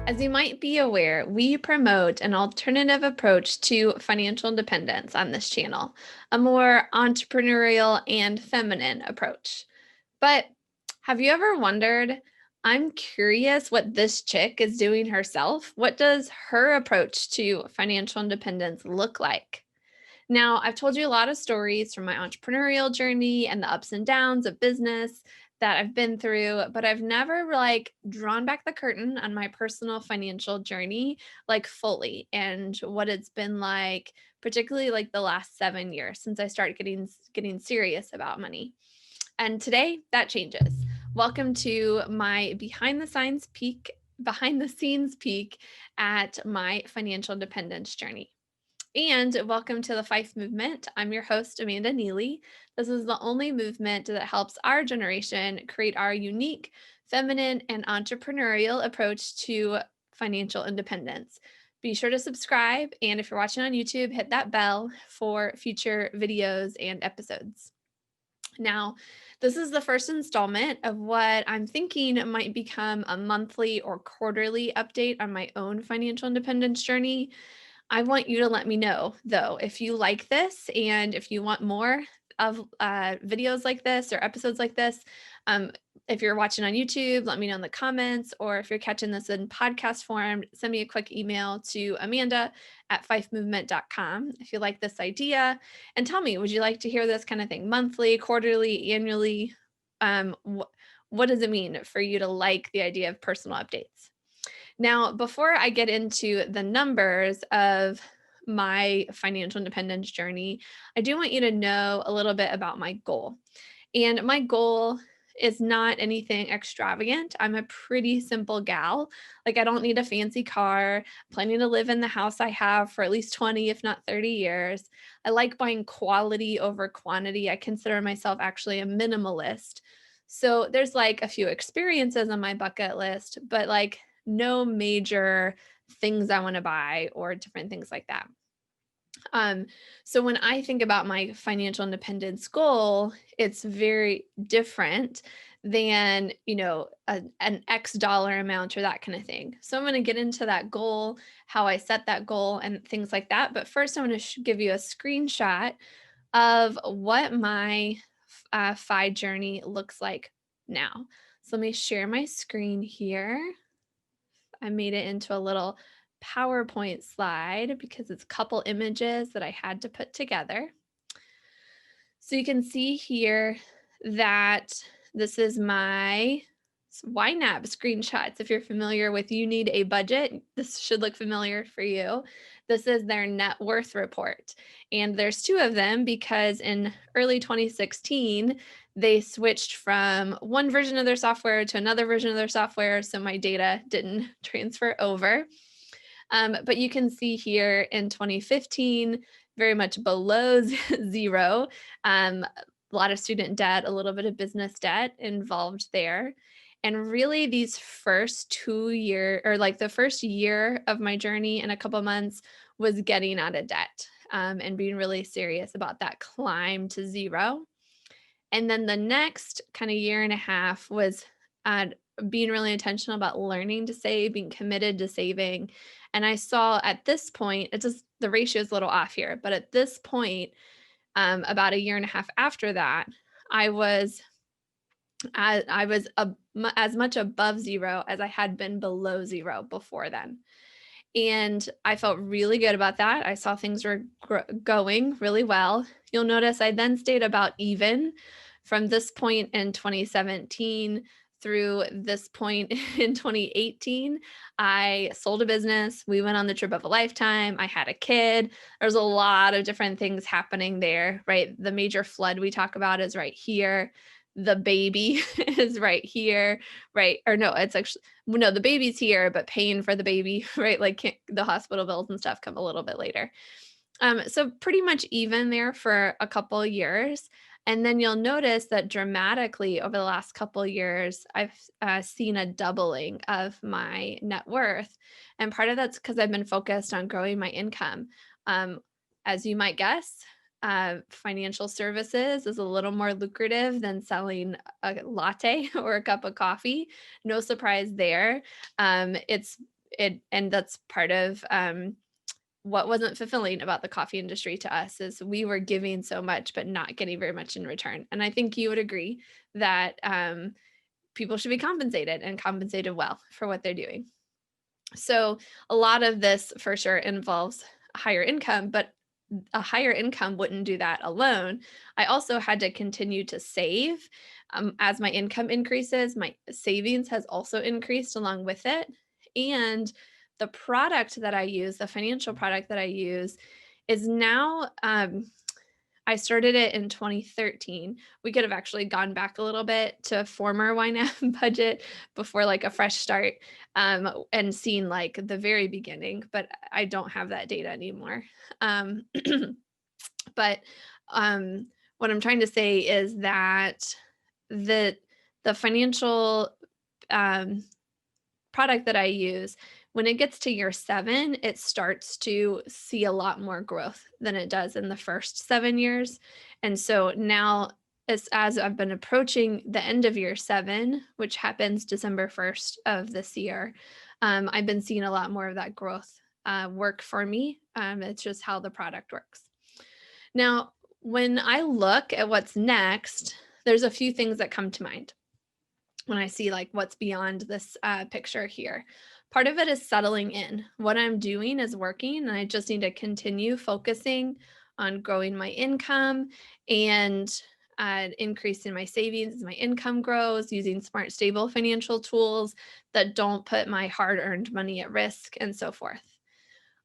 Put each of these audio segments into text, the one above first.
As you might be aware, we promote an alternative approach to financial independence on this channel, a more entrepreneurial and feminine approach. But have you ever wondered? I'm curious what this chick is doing herself. What does her approach to financial independence look like? Now, I've told you a lot of stories from my entrepreneurial journey and the ups and downs of business that I've been through, but I've never drawn back the curtain on my personal financial journey like fully and what it's been like, particularly like the last 7 years since I started getting serious about money. And today that changes. Welcome to my behind the scenes peek at my financial independence journey. And welcome to the FIFE Movement. I'm your host, Amanda Neely. This is the only movement that helps our generation create our unique, feminine, and entrepreneurial approach to financial independence. Be sure to subscribe, and if you're watching on YouTube, hit that bell for future videos and episodes. Now, this is the first installment of what I'm thinking might become a monthly or quarterly update on my own financial independence journey. I want you to let me know, though, if you like this and if you want more of videos like this or episodes like this. Um, if you're watching on YouTube, let me know in the comments, or if you're catching this in podcast form, send me a quick email to amanda@fifemovement.com if you like this idea, and tell me, would you like to hear this kind of thing monthly, quarterly, annually? What does it mean for you to like the idea of personal updates? Now, before I get into the numbers of my financial independence journey, I do want you to know a little bit about my goal. And my goal is not anything extravagant. I'm a pretty simple gal. Like, I don't need a fancy car, planning to live in the house I have for at least 20, if not 30 years. I like buying quality over quantity. I consider myself actually a minimalist. So there's like a few experiences on my bucket list, but like no major things I want to buy or different things like that. Um, so when I think about my financial independence goal, it's very different than, an X dollar amount or that kind of thing. So I'm going to get into that goal, how I set that goal and things like that. But first, I'm going to give you a screenshot of what my FI journey looks like now. So let me share my screen here. I made it into a little PowerPoint slide because it's a couple images that I had to put together. So you can see here that this is my YNAB screenshots. If you're familiar with You Need a Budget, this should look familiar for you. This is their net worth report. And there's two of them because in early 2016, they switched from one version of their software to another version of their software. So my data didn't transfer over. But you can see here in 2015, very much below zero. A lot of student debt, a little bit of business debt involved there. And really these first 2 year or like the first year of my journey in a couple months was getting out of debt and being really serious about that climb to zero. And then the next kind of year and a half was being really intentional about learning to save, being committed to saving. And I saw at this point, it's just the ratio is a little off here, but at this point, about a year and a half after that, I was as much above zero as I had been below zero before then. And I felt really good about that. I saw things were going really well. You'll notice I then stayed about even from this point in 2017 through this point in 2018. I sold a business. We went on the trip of a lifetime. I had a kid. There's a lot of different things happening there, right? The major flood we talk about is right here. The baby is right here, right? Or no, it's actually, no, the baby's here, but paying for the baby, right? Like the hospital bills and stuff come a little bit later. So pretty much even there for a couple of years. And then you'll notice that dramatically over the last couple of years, I've seen a doubling of my net worth. And part of that's because I've been focused on growing my income. As you might guess, financial services is a little more lucrative than selling a latte or a cup of coffee. No surprise there. It's and that's part of what wasn't fulfilling about the coffee industry to us is we were giving so much but not getting very much in return. And I think you would agree that people should be compensated and compensated well for what they're doing. So a lot of this for sure involves higher income, but a higher income wouldn't do that alone. I also had to continue to save. As my income increases, my savings has also increased along with it. And the product that I use, the financial product that I use, is now I started it in 2013. We could have actually gone back a little bit to former YNAB budget before like a fresh start, and seen like the very beginning, but I don't have that data anymore. Um, but what I'm trying to say is that the the financial um, product that I use, when it gets to year 7, it starts to see a lot more growth than it does in the first 7 years. And so now as I've been approaching the end of year 7, which happens December 1st of this year, I've been seeing a lot more of that growth work for me. It's just how the product works. Now, when I look at what's next, there's a few things that come to mind when I see like what's beyond this picture here. Part of it is settling in. What I'm doing is working, and I just need to continue focusing on growing my income and increasing my savings as my income grows, using smart, stable financial tools that don't put my hard earned money at risk, and so forth.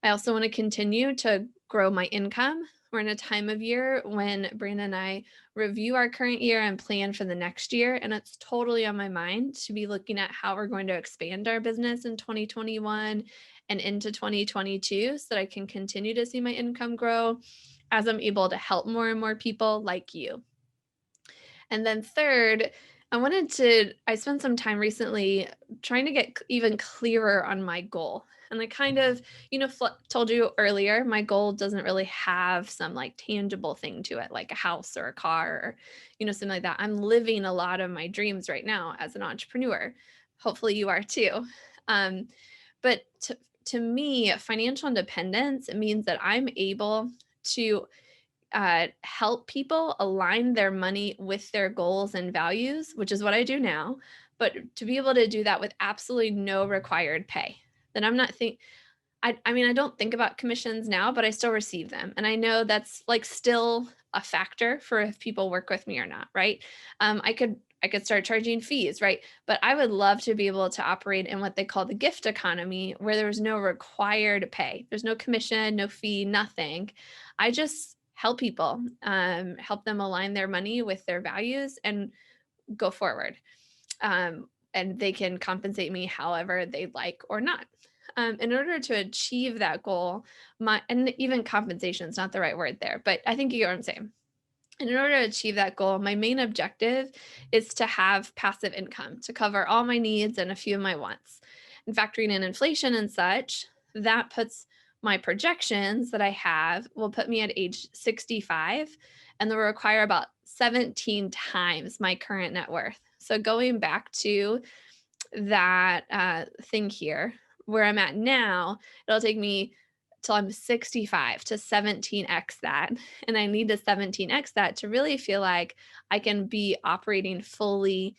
I also want to continue to grow my income. We're in a time of year when Brandon and I review our current year and plan for the next year. And it's totally on my mind to be looking at how we're going to expand our business in 2021 and into 2022 so that I can continue to see my income grow as I'm able to help more and more people like you. And then third, I spent some time recently trying to get even clearer on my goal. And I kind of, told you earlier, my goal doesn't really have some like tangible thing to it, like a house or a car or, something like that. I'm living a lot of my dreams right now as an entrepreneur. Hopefully you are too. Um, but to me, financial independence means that I'm able to help people align their money with their goals and values, which is what I do now, but to be able to do that with absolutely no required pay. Then I'm not think I mean, I don't think about commissions now, but I still receive them. And I know that's like still a factor for if people work with me or not, right? I could start charging fees, right? But I would love to be able to operate in what they call the gift economy, where there's no required pay. There's no commission, no fee, nothing. I just help people, help them align their money with their values and go forward. And they can compensate me however they'd like or not. In order to achieve that goal, and even compensation is not the right word there, but I think you get what I'm saying. And in order to achieve that goal, my main objective is to have passive income to cover all my needs and a few of my wants. And factoring in inflation and such, that puts my projections that I have will put me at age 65 and they'll require about 17 times my current net worth. So going back to that thing here, where I'm at now, it'll take me till I'm 65 to 17x that. And I need to 17x that to really feel like I can be operating fully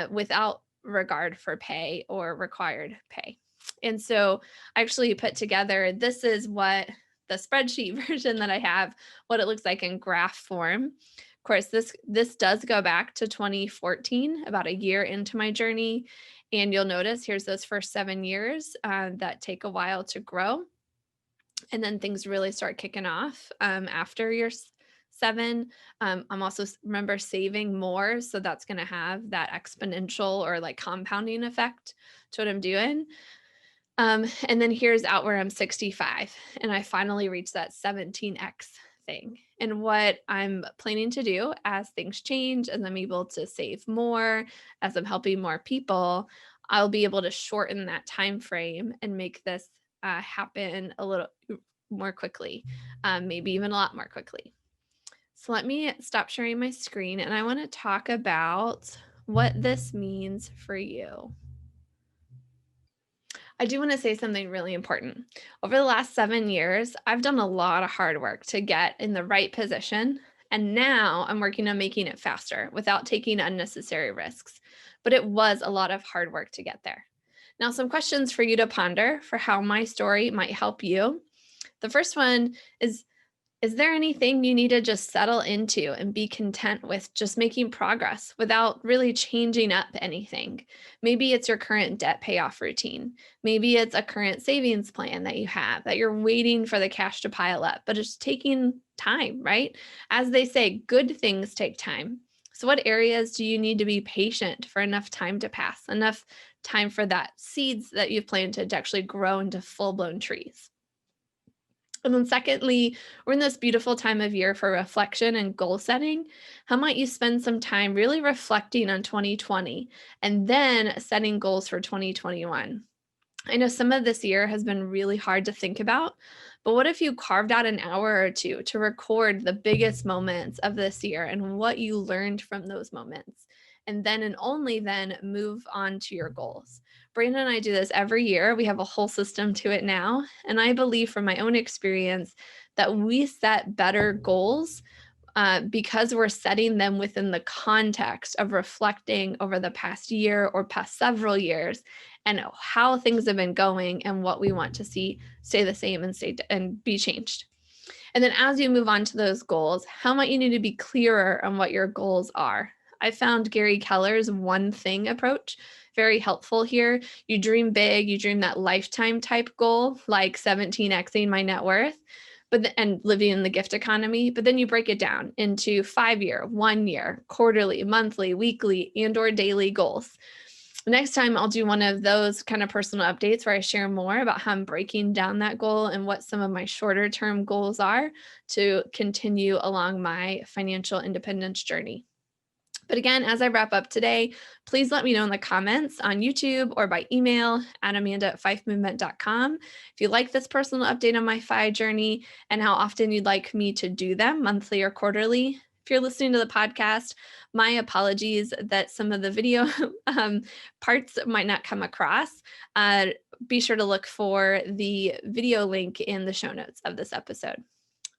without regard for pay or required pay. And so I actually put together, this is what the spreadsheet version that I have, what it looks like in graph form. Of course, this does go back to 2014, about a year into my journey. And you'll notice here's those first 7 years that take a while to grow. And then things really start kicking off after year 7. I'm also remember saving more. So that's going to have that exponential or like compounding effect to what I'm doing. And then here's out where I'm 65 and I finally reached that 17x thing. And what I'm planning to do as things change, as I'm able to save more, as I'm helping more people, I'll be able to shorten that time frame and make this happen a little more quickly, maybe even a lot more quickly. So let me stop sharing my screen and I want to talk about what this means for you. I do want to say something really important. Over the last 7 years, I've done a lot of hard work to get in the right position. And now I'm working on making it faster without taking unnecessary risks. But it was a lot of hard work to get there. Now, some questions for you to ponder for how my story might help you. The first one is there anything you need to just settle into and be content with just making progress without really changing up anything? Maybe it's your current debt payoff routine. Maybe it's a current savings plan that you have that you're waiting for the cash to pile up, but it's taking time, right? As they say, good things take time. So, what areas do you need to be patient for enough time to pass, enough time for that seeds that you've planted to actually grow into full blown trees? And then, secondly, we're in this beautiful time of year for reflection and goal setting. How might you spend some time really reflecting on 2020 and then setting goals for 2021? I know some of this year has been really hard to think about, but what if you carved out an hour or two to record the biggest moments of this year and what you learned from those moments? And then and only then move on to your goals. Brandon and I do this every year. We have a whole system to it now. And I believe from my own experience that we set better goals because we're setting them within the context of reflecting over the past year or past several years and how things have been going and what we want to see stay the same and stay and be changed. And then as you move on to those goals, how might you need to be clearer on what your goals are? I found Gary Keller's one thing approach very helpful here. You dream big, you dream that lifetime type goal, like 17xing my net worth, and living in the gift economy, but then you break it down into 5 year, 1 year, quarterly, monthly, weekly, and or daily goals. Next time I'll do one of those kind of personal updates where I share more about how I'm breaking down that goal and what some of my shorter term goals are to continue along my financial independence journey. But again, as I wrap up today, please let me know in the comments on YouTube or by email at amanda@fifemovement.com if you like this personal update on my FI journey and how often you'd like me to do them, monthly or quarterly. If you're listening to the podcast, my apologies that some of the video parts might not come across. Be sure to look for the video link in the show notes of this episode.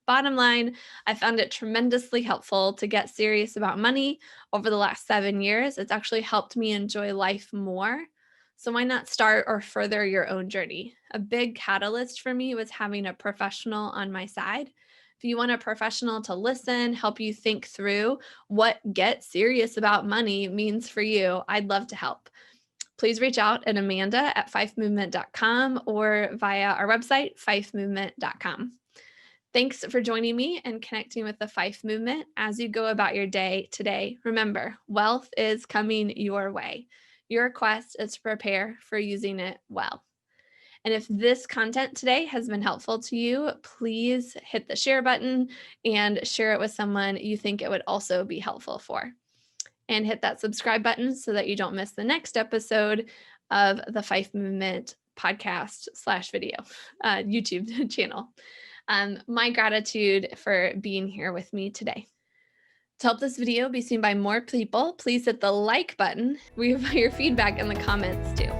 Bottom line, I found it tremendously helpful to get serious about money over the last 7 years. It's actually helped me enjoy life more. So why not start or further your own journey? A big catalyst for me was having a professional on my side. If you want a professional to listen, help you think through what get serious about money means for you, I'd love to help. Please reach out at amanda@fifemovement.com or via our website, fifemovement.com. Thanks for joining me and connecting with the FIFE movement as you go about your day today. Remember, wealth is coming your way. Your quest is to prepare for using it well. And if this content today has been helpful to you, please hit the share button and share it with someone you think it would also be helpful for. And hit that subscribe button so that you don't miss the next episode of the FIFE Movement podcast/video YouTube channel. My gratitude for being here with me today. To help this video be seen by more people, please hit the like button. We have your feedback in the comments too.